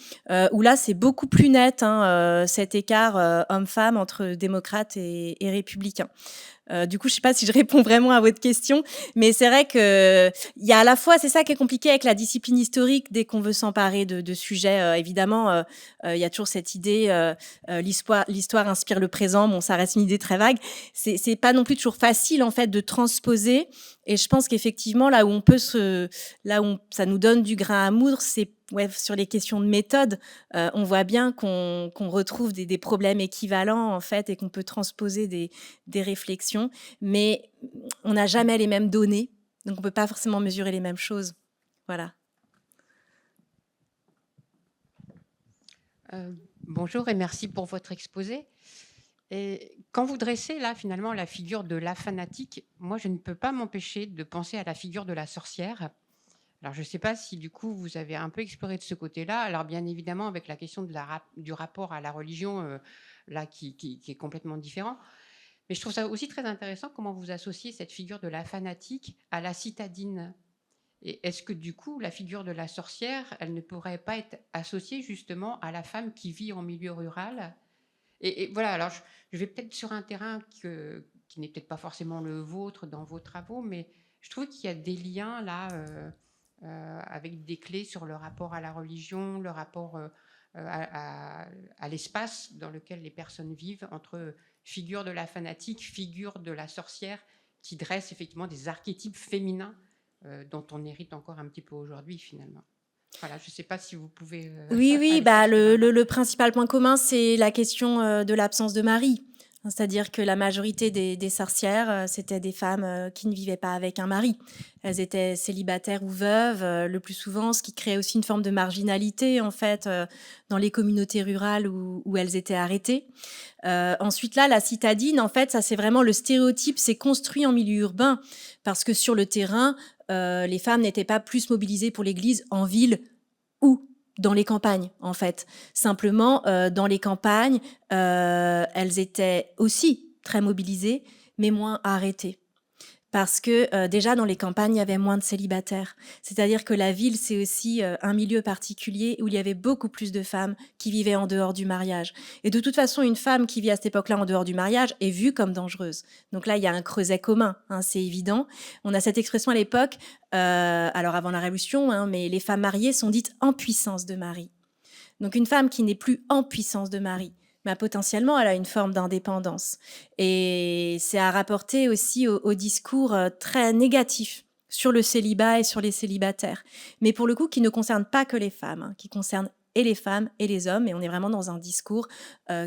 où là, c'est beaucoup plus net, cet écart homme-femme entre démocrates et républicains. Du coup, je ne sais pas si je réponds vraiment à votre question, mais c'est vrai qu'il y a à la fois, c'est ça qui est compliqué avec la discipline historique, dès qu'on veut s'emparer de sujets, évidemment, il y a toujours cette idée, l'histoire inspire le présent, bon, ça reste une idée très vague, c'est pas non plus toujours facile en fait de transposer, et je pense qu'effectivement, là où ça nous donne du grain à moudre, c'est sur les questions de méthode, on voit bien qu'on retrouve des problèmes équivalents en fait, et qu'on peut transposer des réflexions, mais on n'a jamais les mêmes données, donc on peut pas forcément mesurer les mêmes choses. Voilà. Bonjour et merci pour votre exposé. Et quand vous dressez là finalement la figure de la fanatique, moi je ne peux pas m'empêcher de penser à la figure de la sorcière. Alors je ne sais pas si du coup vous avez un peu exploré de ce côté-là. Alors bien évidemment avec la question du rapport à la religion là qui est complètement différent. Mais je trouve ça aussi très intéressant comment vous associez cette figure de la fanatique à la citadine. Et est-ce que du coup, la figure de la sorcière, elle ne pourrait pas être associée justement à la femme qui vit en milieu rural ? Et voilà, alors je vais peut-être sur un terrain qui n'est peut-être pas forcément le vôtre dans vos travaux, mais je trouve qu'il y a des liens là avec des clés sur le rapport à la religion, le rapport à l'espace dans lequel les personnes vivent, entre figure de la fanatique, figure de la sorcière, qui dresse effectivement des archétypes féminins dont on hérite encore un petit peu aujourd'hui finalement. Voilà, je ne sais pas si vous pouvez... Oui, aller bah, sur ce terrain-là. le principal point commun, c'est la question de l'absence de mari. C'est-à-dire que la majorité des sorcières, c'était des femmes qui ne vivaient pas avec un mari. Elles étaient célibataires ou veuves, le plus souvent, ce qui créait aussi une forme de marginalité, en fait, dans les communautés rurales où elles étaient arrêtées. Ensuite, là, la citadine, en fait, ça, c'est vraiment le stéréotype, c'est construit en milieu urbain, parce que sur le terrain, les femmes n'étaient pas plus mobilisées pour l'Église en ville ou dans les campagnes, en fait. Simplement, dans les campagnes, elles étaient aussi très mobilisées, mais moins arrêtées. Parce que déjà, dans les campagnes, il y avait moins de célibataires. C'est-à-dire que la ville, c'est aussi un milieu particulier où il y avait beaucoup plus de femmes qui vivaient en dehors du mariage. Et de toute façon, une femme qui vit à cette époque-là en dehors du mariage est vue comme dangereuse. Donc là, il y a un creuset commun, c'est évident. On a cette expression à l'époque, alors avant la Révolution, mais les femmes mariées sont dites en puissance de mari. Donc une femme qui n'est plus en puissance de mari, mais potentiellement, elle a une forme d'indépendance. Et c'est à rapporter aussi au discours très négatif sur le célibat et sur les célibataires. Mais pour le coup, qui ne concerne pas que les femmes, qui concerne et les femmes et les hommes. Et on est vraiment dans un discours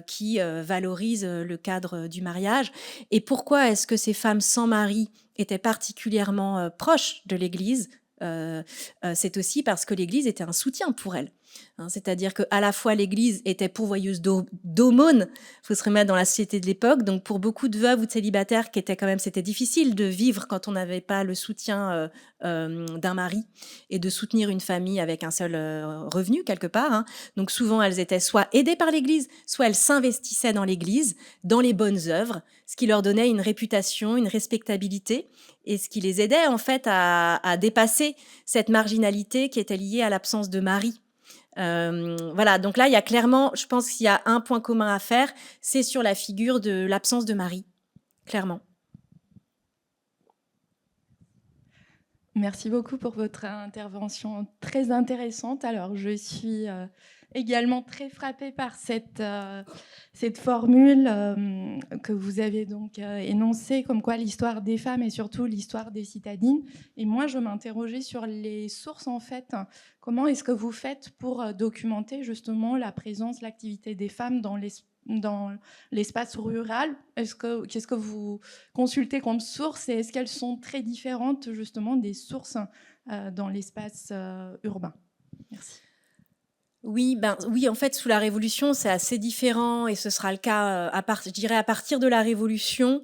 qui valorise le cadre du mariage. Et pourquoi est-ce que ces femmes sans mari étaient particulièrement proches de l'Église ? C'est aussi parce que l'Église était un soutien pour elles. C'est-à-dire qu'à la fois l'Église était pourvoyeuse d'aumônes, il faut se remettre dans la société de l'époque, donc pour beaucoup de veuves ou de célibataires qui étaient quand même, c'était difficile de vivre quand on n'avait pas le soutien d'un mari et de soutenir une famille avec un seul revenu quelque part. Donc souvent elles étaient soit aidées par l'Église, soit elles s'investissaient dans l'Église, dans les bonnes œuvres, ce qui leur donnait une réputation, une respectabilité et ce qui les aidait en fait à dépasser cette marginalité qui était liée à l'absence de mari. Voilà, donc là, il y a clairement, je pense qu'il y a un point commun à faire, c'est sur la figure de l'absence de mari, clairement. Merci beaucoup pour votre intervention très intéressante. Alors, je suis également très frappée par cette formule que vous avez donc énoncée, comme quoi l'histoire des femmes et surtout l'histoire des citadines. Et moi, je m'interrogeais sur les sources, en fait. Comment est-ce que vous faites pour documenter justement la présence, l'activité des femmes dans l'espace rural? Qu'est-ce que vous consultez comme sources et est-ce qu'elles sont très différentes justement des sources dans l'espace urbain? Merci. Oui, en fait, sous la Révolution, c'est assez différent et ce sera le cas, je dirais, à partir de la Révolution.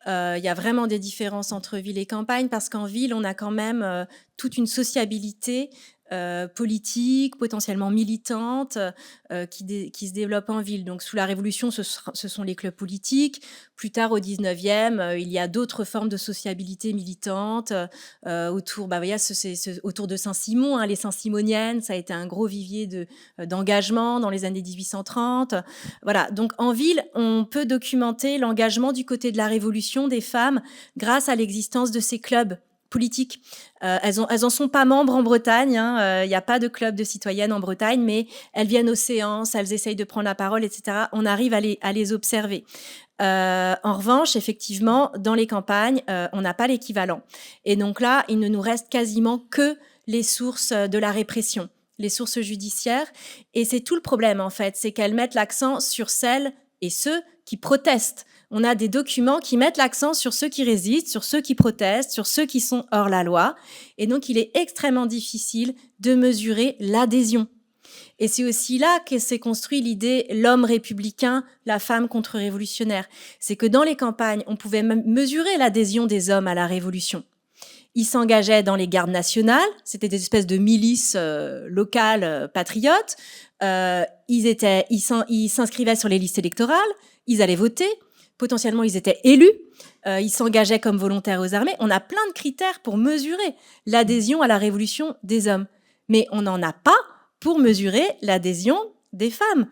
Il y a vraiment des différences entre ville et campagne parce qu'en ville, on a quand même toute une sociabilité politiques, potentiellement militantes, qui se développent en ville. Donc sous la Révolution, ce sont les clubs politiques. Plus tard, au 19e, il y a d'autres formes de sociabilité militante autour, autour de Saint-Simon, les Saint-Simoniennes. Ça a été un gros vivier d'engagement dans les années 1830. Voilà. Donc en ville, on peut documenter l'engagement du côté de la Révolution des femmes grâce à l'existence de ces clubs politiques. Elles en sont pas membres en Bretagne, il n'y a pas de club de citoyennes en Bretagne, mais elles viennent aux séances, elles essayent de prendre la parole, etc. On arrive à les observer. En revanche, effectivement, dans les campagnes, on n'a pas l'équivalent. Et donc là, il ne nous reste quasiment que les sources de la répression, les sources judiciaires. Et c'est tout le problème, en fait, c'est qu'elles mettent l'accent sur celles et ceux qui protestent. On a des documents qui mettent l'accent sur ceux qui résistent, sur ceux qui protestent, sur ceux qui sont hors la loi. Et donc, il est extrêmement difficile de mesurer l'adhésion. Et c'est aussi là que s'est construit l'idée l'homme républicain, la femme contre-révolutionnaire. C'est que dans les campagnes, on pouvait mesurer l'adhésion des hommes à la Révolution. Ils s'engageaient dans les gardes nationales, c'était des espèces de milices locales patriotes. Ils s'inscrivaient sur les listes électorales, ils allaient voter. Potentiellement, ils étaient élus, ils s'engageaient comme volontaires aux armées. On a plein de critères pour mesurer l'adhésion à la Révolution des hommes. Mais on n'en a pas pour mesurer l'adhésion des femmes.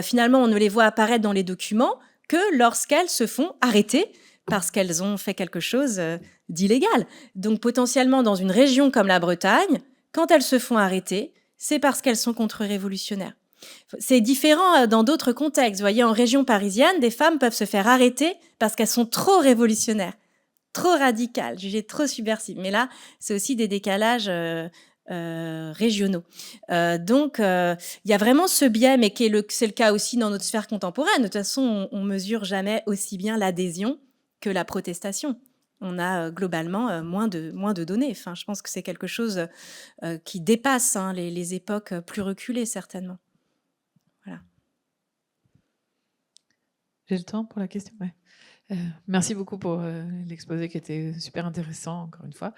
Finalement, on ne les voit apparaître dans les documents que lorsqu'elles se font arrêter parce qu'elles ont fait quelque chose d'illégal. Donc, potentiellement, dans une région comme la Bretagne, quand elles se font arrêter, c'est parce qu'elles sont contre-révolutionnaires. C'est différent dans d'autres contextes. Vous voyez, en région parisienne, des femmes peuvent se faire arrêter parce qu'elles sont trop révolutionnaires, trop radicales, jugées trop subversives. Mais là, c'est aussi des décalages régionaux. Donc, il y a vraiment ce biais, mais c'est le cas aussi dans notre sphère contemporaine. De toute façon, on mesure jamais aussi bien l'adhésion que la protestation. On a globalement moins de données. Enfin, je pense que c'est quelque chose qui dépasse les époques plus reculées, certainement. Voilà. J'ai le temps pour la question? Ouais. Merci beaucoup pour l'exposé qui était super intéressant, encore une fois.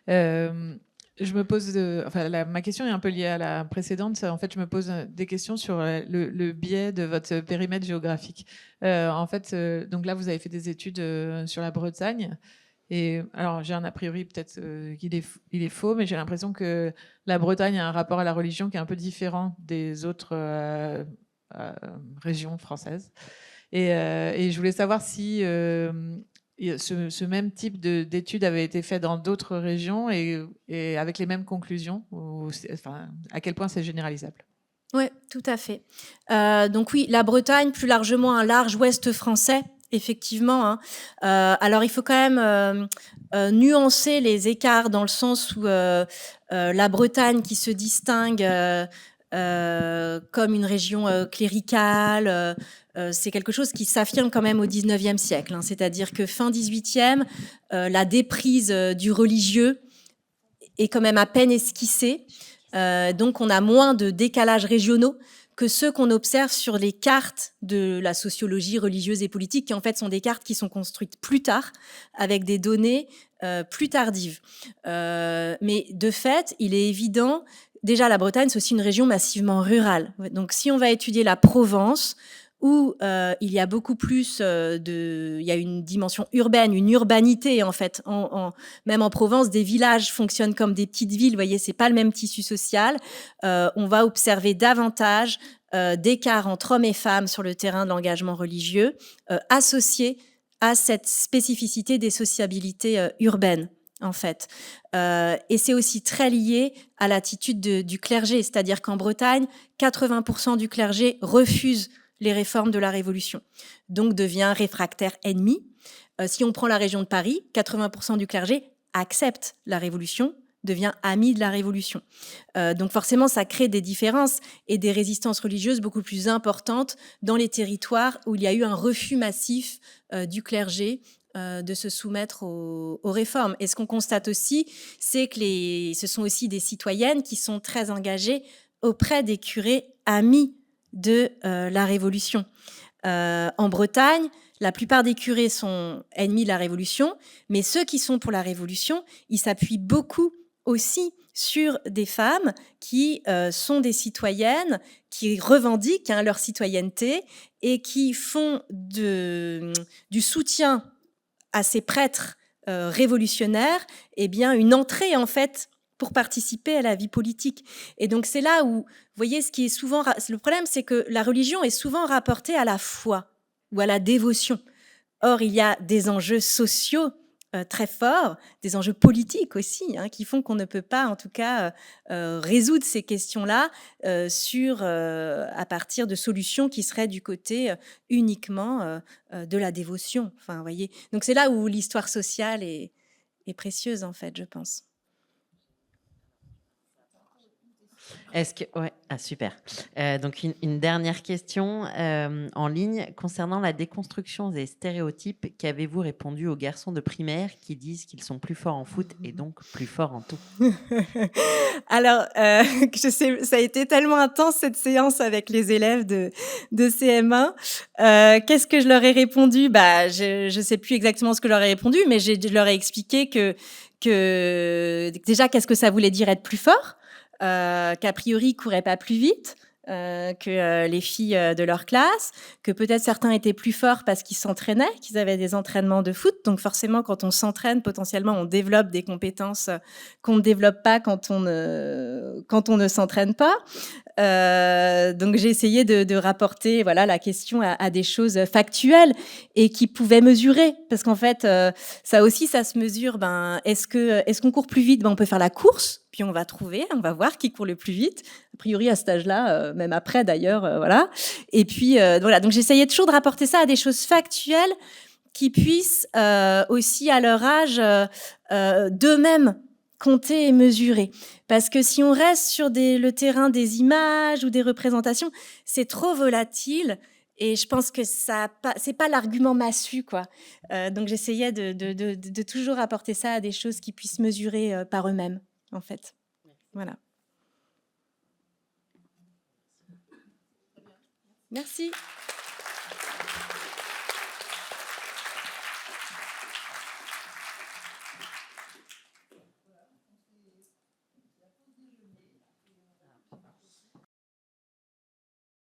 Je me pose, ma question est un peu liée à la précédente. En fait, je me pose des questions sur le biais de votre périmètre géographique. Donc là, vous avez fait des études sur la Bretagne. Et alors, j'ai un a priori, peut-être qu'il est faux, mais j'ai l'impression que la Bretagne a un rapport à la religion qui est un peu différent des autres régions françaises. Et je voulais savoir si ce même type d'études avait été fait dans d'autres régions et avec les mêmes conclusions, à quel point c'est généralisable. Oui, tout à fait. Donc oui, la Bretagne, plus largement un large ouest français, effectivement. Alors, il faut quand même nuancer les écarts dans le sens où la Bretagne, qui se distingue comme une région cléricale, c'est quelque chose qui s'affirme quand même au 19e siècle. C'est-à-dire que fin 18e, la déprise du religieux est quand même à peine esquissée. Donc, on a moins de décalages régionaux que ceux qu'on observe sur les cartes de la sociologie religieuse et politique, qui en fait sont des cartes qui sont construites plus tard, avec des données plus tardives. Mais de fait, il est évident, déjà la Bretagne, c'est aussi une région massivement rurale. Donc si on va étudier la Provence, où il y a beaucoup plus il y a une dimension urbaine, une urbanité en fait. Même en Provence, des villages fonctionnent comme des petites villes. Vous voyez, c'est pas le même tissu social. On va observer davantage d'écarts entre hommes et femmes sur le terrain de l'engagement religieux, associés à cette spécificité des sociabilités urbaines. En fait. Et c'est aussi très lié à l'attitude du clergé, c'est-à-dire qu'en Bretagne, 80% du clergé refuse les réformes de la Révolution, donc devient réfractaire ennemi. Si on prend la région de Paris, 80% du clergé accepte la Révolution, devient ami de la Révolution. Donc forcément, ça crée des différences et des résistances religieuses beaucoup plus importantes dans les territoires où il y a eu un refus massif du clergé de se soumettre aux réformes. Et ce qu'on constate aussi, c'est que ce sont aussi des citoyennes qui sont très engagées auprès des curés amis de la Révolution. En Bretagne, la plupart des curés sont ennemis de la Révolution, mais ceux qui sont pour la Révolution, ils s'appuient beaucoup aussi sur des femmes qui sont des citoyennes, qui revendiquent leur citoyenneté et qui font du soutien à ces prêtres révolutionnaires, eh bien, une entrée, en fait, pour participer à la vie politique. Et donc, c'est là où, vous voyez, ce qui est souvent... Le problème, c'est que la religion est souvent rapportée à la foi ou à la dévotion. Or, il y a des enjeux sociaux très forts, des enjeux politiques aussi, qui font qu'on ne peut pas, en tout cas, résoudre ces questions-là à partir de solutions qui seraient du côté uniquement de la dévotion. Enfin, vous voyez. Donc, c'est là où l'histoire sociale est précieuse, en fait, je pense. Est-ce que ouais, ah super. Donc une dernière question en ligne concernant la déconstruction des stéréotypes. Qu'avez-vous répondu aux garçons de primaire qui disent qu'ils sont plus forts en foot et donc plus forts en tout? Alors, je sais, ça a été tellement intense cette séance avec les élèves de CM1. Qu'est-ce que je leur ai répondu? Bah, je sais plus exactement ce que je leur ai répondu, mais je leur ai expliqué que déjà qu'est-ce que ça voulait dire être plus fort. Qu'a priori, ils couraient pas plus vite que les filles de leur classe, que peut-être certains étaient plus forts parce qu'ils s'entraînaient, qu'ils avaient des entraînements de foot. Donc forcément, quand on s'entraîne, potentiellement, on développe des compétences qu'on ne développe pas quand on ne s'entraîne pas. Donc j'ai essayé de rapporter la question à des choses factuelles et qui pouvaient mesurer, parce qu'en fait ça aussi ça se mesure. Est-ce qu'on court plus vite? On peut faire la course, puis on va voir qui court le plus vite, a priori à cet âge-là, même après d'ailleurs, voilà. Et puis donc j'essayais toujours de rapporter ça à des choses factuelles qui puissent aussi à leur âge d'eux-mêmes compter et mesurer. Parce que si on reste sur le terrain des images ou des représentations, c'est trop volatile et je pense que c'est pas l'argument massu, quoi. Donc j'essayais de toujours apporter ça à des choses qui puissent mesurer par eux-mêmes, en fait. Voilà. Merci.